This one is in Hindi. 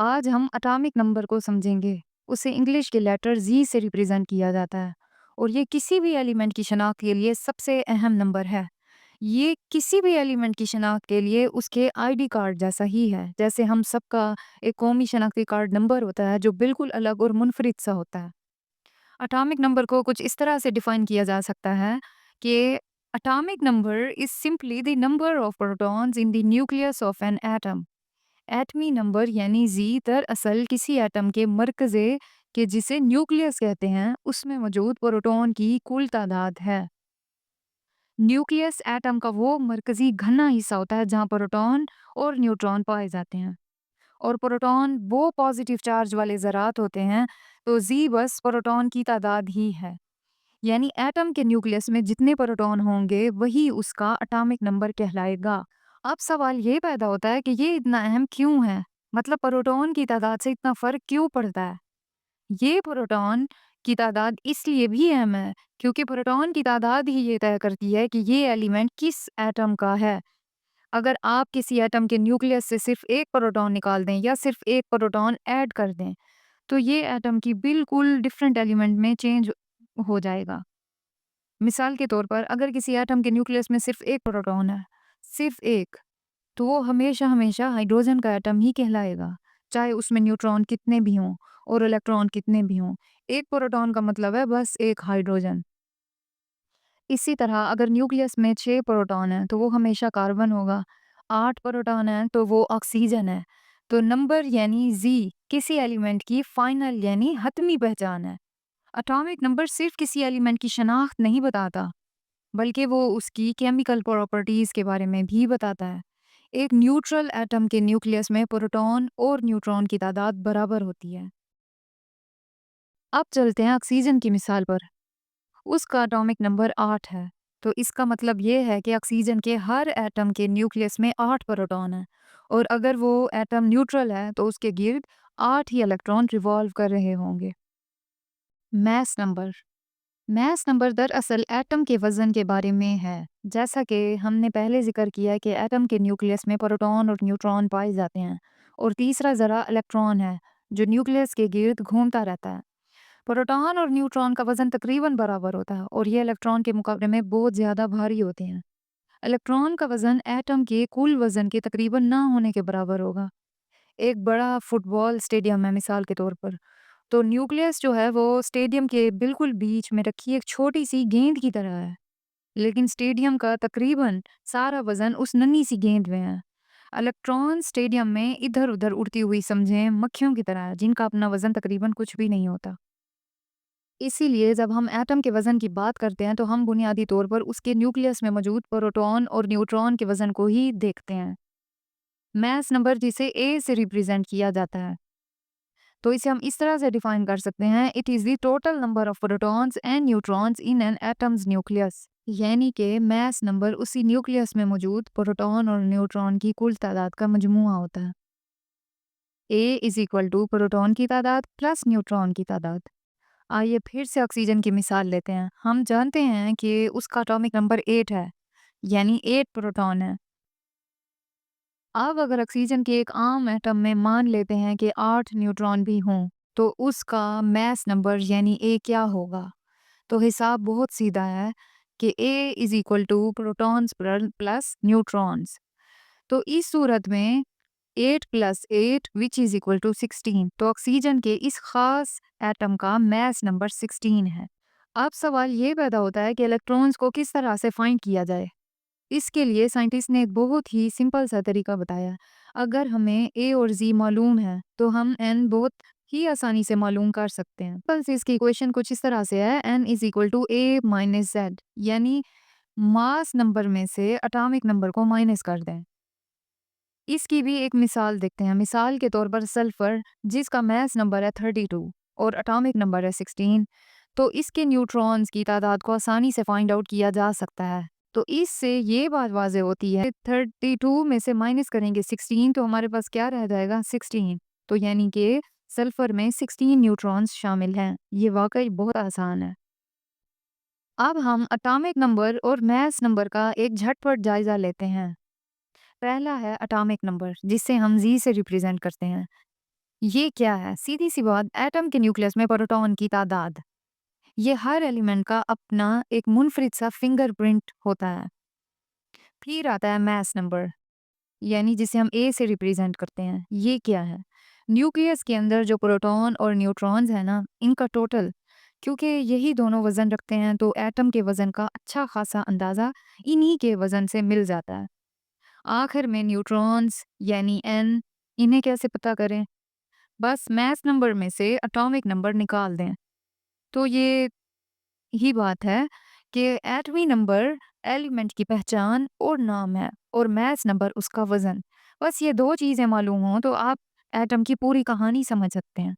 आज हम एटॉमिक नंबर को समझेंगे। उसे इंग्लिश के लेटर जी से रिप्रेजेंट किया जाता है और ये किसी भी एलिमेंट की शनाख्त के लिए सबसे अहम नंबर है। ये किसी भी एलिमेंट की शनाख्त के लिए उसके आईडी कार्ड जैसा ही है। जैसे हम सबका एक कौमी शनाख्ती कार्ड नंबर होता है जो बिल्कुल अलग और मुनफरिद सा होता है। एटॉमिक नंबर को कुछ इस तरह से डिफाइन किया जा सकता है कि atomic number is simply the number of protons in the nucleus of an atom. एटमी नंबर यानी जी दरअसल किसी एटम के मरकजे के जिसे न्यूक्लियस कहते हैं उसमें मौजूद प्रोटॉन की कुल तादाद है। न्यूक्लियस एटम का वो मरकजी घना हिस्सा होता है जहाँ प्रोटॉन और न्यूट्रॉन पाए जाते हैं। और प्रोटॉन वो पॉजिटिव चार्ज वाले ज़रात होते हैं। तो जी बस प्रोटॉन की तादाद ही है। यानी एटम के न्यूक्लियस में जितने प्रोटॉन होंगे वही उसका एटॉमिक नंबर कहलाएगा। अब सवाल ये पैदा होता है कि ये इतना अहम क्यों है? मतलब प्रोटॉन की तादाद से इतना फर्क क्यों पड़ता है? ये प्रोटॉन की तादाद इसलिए भी अहम है क्योंकि प्रोटॉन की तादाद ही ये तय करती है कि ये एलिमेंट किस एटम का है। अगर आप किसी एटम के न्यूक्लियस से सिर्फ एक प्रोटॉन निकाल दें या सिर्फ एक प्रोटॉन ऐड कर दें तो ये एटम की बिल्कुल डिफरेंट एलिमेंट में चेंज हो जाएगा। मिसाल के तौर पर अगर किसी एटम के न्यूक्लियस में सिर्फ एक प्रोटॉन है, सिर्फ एक, तो वो हमेशा हमेशा हाइड्रोजन का एटम ही कहलाएगा, चाहे उसमें न्यूट्रॉन कितने भी हों और इलेक्ट्रॉन कितने भी हों। एक प्रोटॉन का मतलब है बस एक हाइड्रोजन। इसी तरह अगर न्यूक्लियस में 6 प्रोटॉन हैं तो वो हमेशा कार्बन होगा, 8 प्रोटॉन हैं तो वो ऑक्सीजन है। तो नंबर यानी जी किसी एलिमेंट की फाइनल यानी हतमी पहचान है। एटॉमिक नंबर सिर्फ किसी एलिमेंट की शनाख्त नहीं बताता, बल्कि वो उसकी केमिकल प्रॉपर्टीज के बारे में भी बताता है। एक न्यूट्रल एटम के न्यूक्लियस में प्रोटॉन और न्यूट्रॉन की तादाद बराबर होती है। अब चलते हैं ऑक्सीजन की मिसाल पर। उसका एटॉमिक नंबर 8 है। तो इसका मतलब ये है कि ऑक्सीजन के हर एटम के न्यूक्लियस में 8 प्रोटॉन है और अगर वो एटम न्यूट्रल है तो उसके गिर्द 8 ही इलेक्ट्रॉन रिवॉल्व कर रहे होंगे। Mass number. मैस नंबर दरअसल एटम के वजन के बारे में है। जैसा कि हमने पहले जिक्र किया कि एटम के न्यूक्लियस में प्रोटॉन और न्यूट्रॉन पाए जाते हैं और तीसरा जरा इलेक्ट्रॉन है जो न्यूक्लियस के गिर्द घूमता रहता है। प्रोटॉन और न्यूट्रॉन का वजन तकरीबन बराबर होता है और ये इलेक्ट्रॉन के मुकाबले में बहुत ज्यादा भारी होते हैं। इलेक्ट्रॉन का वजन एटम के कुल वजन के तकरीबन ना होने के बराबर होगा। एक बड़ा फुटबॉल स्टेडियम है मिसाल के तौर पर, तो न्यूक्लियस जो है वो स्टेडियम के बिल्कुल बीच में रखी एक छोटी सी गेंद की तरह है, लेकिन स्टेडियम का तकरीबन सारा वजन उस नन्ही सी गेंद में है। इलेक्ट्रॉन स्टेडियम में इधर उधर उड़ती हुई समझें मक्खियों की तरह है, जिनका अपना वजन तकरीबन कुछ भी नहीं होता। इसीलिए जब हम एटम के वजन की बात करते हैं तो हम बुनियादी तौर पर उसके न्यूक्लियस में मौजूद प्रोटॉन और न्यूट्रॉन के वजन को ही देखते हैं। मैस नंबर जिसे ए से रिप्रेजेंट किया जाता है, तो इसे हम इस तरह से डिफाइन कर सकते हैं, it is the total number of protons and neutrons in an atoms nucleus. यानी कि मैस नंबर उसी न्यूक्लियस में मौजूद प्रोटॉन और न्यूट्रॉन की कुल तादाद का मजमूआ होता है। ए इज इक्वल टू प्रोटॉन की तादाद प्लस न्यूट्रॉन की तादाद। आइए फिर से ऑक्सीजन की मिसाल लेते हैं। हम जानते हैं कि उसका एटॉमिक नंबर 8 है, यानी 8 प्रोटॉन है। अब अगर ऑक्सीजन के एक आम एटम में मान लेते हैं कि 8 न्यूट्रॉन भी हों, तो उसका मैस नंबर यानी ए क्या होगा? तो हिसाब बहुत सीधा है कि A is equal to protons plus neutrons. तो इस सूरत में 8 plus 8 which is equal to 16। तो ऑक्सीजन के इस खास एटम का मैस नंबर 16 है। अब सवाल ये पैदा होता है कि इलेक्ट्रॉन्स को किस तरह से फाइंड किया जाए। इसके लिए साइंटिस्ट ने एक बहुत ही सिंपल सा तरीका बताया। अगर हमें ए और जी मालूम है तो हम एन बहुत ही आसानी से मालूम कर सकते हैं। बस इसकी इक्वेशन कुछ इस तरह से है, N is equal to A minus Z, यानी मास नंबर में से एटॉमिक नंबर को माइनस कर दें। इसकी भी एक मिसाल देखते हैं। मिसाल के तौर पर सल्फर, जिसका मैस नंबर है 32 और एटॉमिक नंबर है 16, तो इसके न्यूट्रॉन्स की तादाद को आसानी से फाइंड आउट किया जा सकता है। तो इससे ये बात वाज़े होती है, 32 में से माइनस करेंगे 16 तो हमारे पास क्या रह जाएगा 16। तो यानी कि सल्फर में 16 न्यूट्रॉन्स शामिल हैं। ये वाकई बहुत आसान है। अब हम एटॉमिक नंबर और मैस नंबर का एक झटपट जायजा लेते हैं। पहला है एटॉमिक नंबर, जिसे हम जी से रिप्रेजेंट करते हैं। ये क्या है? सीधी-सी बात, एटम के न्यूक्लियस में प्रोटॉन की तादाद। ये हर एलिमेंट का अपना एक मुनफरिद सा फिंगरप्रिंट होता है। फिर आता है मास नंबर, यानी जिसे हम ए से रिप्रेजेंट करते हैं। ये क्या है? न्यूक्लियस के अंदर जो प्रोटॉन और न्यूट्रॉन्स है ना, इनका टोटल। क्योंकि यही दोनों वजन रखते हैं, तो एटम के वजन का अच्छा खासा अंदाजा इन्हीं के वजन से मिल जाता है। आखिर में न्यूट्रॉन्स यानी एन, इन्हें कैसे पता करें? बस मास नंबर में से एटॉमिक नंबर निकाल दें। तो ये ही बात है कि एटमी नंबर एलिमेंट की पहचान और नाम है, और मास नंबर उसका वजन। बस ये 2 चीज़ें मालूम हों तो आप एटम की पूरी कहानी समझ सकते हैं।